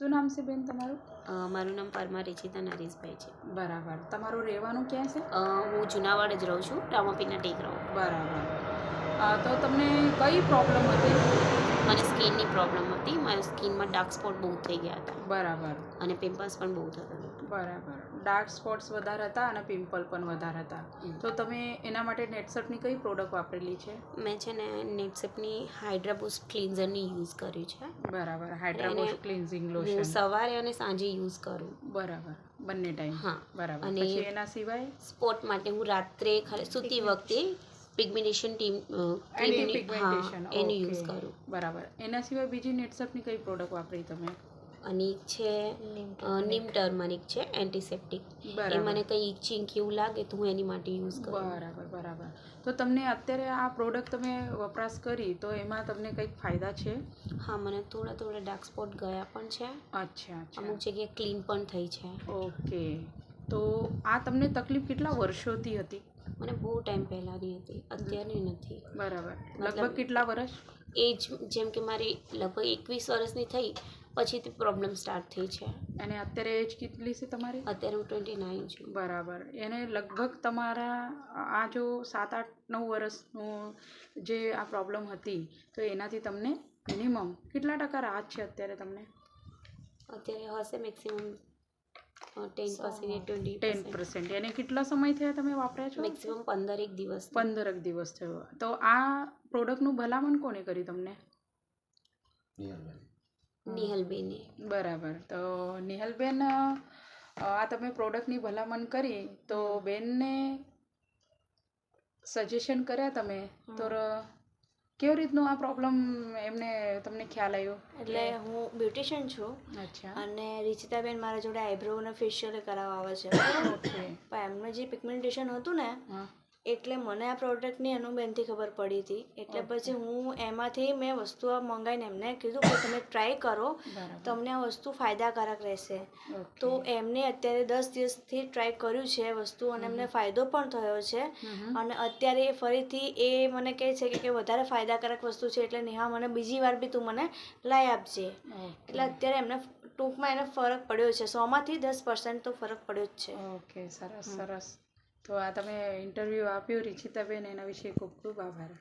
શું નામ છે બેન તમારું? મારું નામ પરમાર રેચિતા નરેશભાઈ છે. બરાબર. તમારું રહેવાનું ક્યાં છે? હું જુનાવાડ જ રહું છું, રામાપીરના ટેકરાઓ. બરાબર. તો તમને કઈ પ્રોબ્લેમ હતી? મને સ્કિનની પ્રોબ્લેમ હતી. મારા સ્કિનમાં ડાર્ક સ્પોટ બહુ થઈ ગયા હતા. બરાબર. અને પિમ્પલ્સ પણ બહુ થતા હતા. બરાબર. ડાર્ક સ્પોટ્સ વધારે હતા અને પિમ્પલ પણ વધારે હતા. તો તમે એના માટે નેટસર્ટની કઈ પ્રોડક્ટ વાપરેલી છે? મેં છે ને નેટસર્ટની હાઇડ્રા બૂસ્ટ ક્લિન્ઝરની યુઝ કર્યું છે. બરાબર. હાઇડ્રા બૂસ્ટ ક્લિન્ઝિંગ હું લોશન સવારે અને સાંજે યુઝ કરું. બરાબર. બંને ટાઈમ. હા. બરાબર. અને પછી એના સિવાય સ્પોટ માટે હું રાત્રે સૂતી વખતે પિગમેન્ટેશન એનું યુઝ કરું. બરાબર. એના સિવાય બીજી નેટસર્ટની કઈ પ્રોડક્ટ વાપરી તમે? અને એક છે નીમ ટર્મરિક છે એન્ટીસેપ્ટિક. એ મને કંઈ ઇચિંગ કે એવું લાગે તો હું એની માટે યુઝ કરું. બરાબર. બરાબર. તો તમને અત્યારે આ પ્રોડક્ટ તમે વપરાશ કરી તો એમાં તમને કંઈક ફાયદા છે? હા, મને થોડા થોડા ડાર્ક સ્પોટ ગયા પણ છે. અચ્છા. અમુક જગ્યાએ ક્લીન પણ થઈ છે. ઓકે. તો આ તમને તકલીફ કેટલા વર્ષોથી હતી? મને બહુ ટાઈમ પહેલાંની હતી, અત્યારની નથી. બરાબર. લગભગ કેટલા વર્ષ? એ જ જેમ કે મારી લગભગ 21 વર્ષની થઈ પછીથી પ્રોબ્લેમ સ્ટાર્ટ થઈ છે. અને અત્યારે એજ કેટલી છે તમારી? અત્યારે હું 29 છું. બરાબર. એને લગભગ તમારા આ જો 7-8-9 વર્ષનું જે આ પ્રોબ્લેમ હતી તો એનાથી તમને મિનિમમ કેટલા ટકા રાહત છે અત્યારે તમને? અત્યારે હશે મેક્સિમમ 10% 10%. એને કેટલા સમય થયા તમે વાપર્યા છો? મેક્સિમમ 15 દિવસ. 15 દિવસ થયો. તો આ પ્રોડક્ટનું ભલામણ કોને કરી તમને? નિહલબેને. બરાબર. તો નિહલબેન, આ તમે પ્રોડક્ટની ભલામણ કરી તો બેનને સજેશન કર્યા તમે તો કેવી રીતનું આ પ્રોબ્લેમ એમને તમને ખ્યાલ આવ્યો? એટલે હું બ્યુટિશિયન છું. અચ્છા. અને રિચિતાબેન મારા જોડે આઈબ્રો અને ફેશિયલ કરાવવા આવે છે. ઓકે. પણ એમને જે પિગમેન્ટેશન હતું ને એટલે મને આ પ્રોડક્ટની અનુબેનથી ખબર પડી હતી. એટલે પછી હું એમાંથી મેં વસ્તુઓ મંગાવીને એમને કીધું કે તમે ટ્રાય કરો, તમને આ વસ્તુ ફાયદાકારક રહેશે. તો એમને અત્યારે 10 દિવસથી ટ્રાય કર્યું છે વસ્તુ અને એમને ફાયદો પણ થયો છે. અને અત્યારે ફરીથી એ મને કહે છે કે વધારે ફાયદાકારક વસ્તુ છે એટલે નેહા મને બીજી વાર બી તું મને લાવી આપજે. એટલે અત્યારે એમને ટૂંકમાં એને ફરક પડ્યો છે. 100માંથી 10% તો ફરક પડ્યો જ છે. ઓકે. સરસ સરસ. તો આ તમે ઇન્ટરવ્યૂ આપ્યું રિચિતાબેન, એના વિશે ખૂબ ખૂબ આભાર.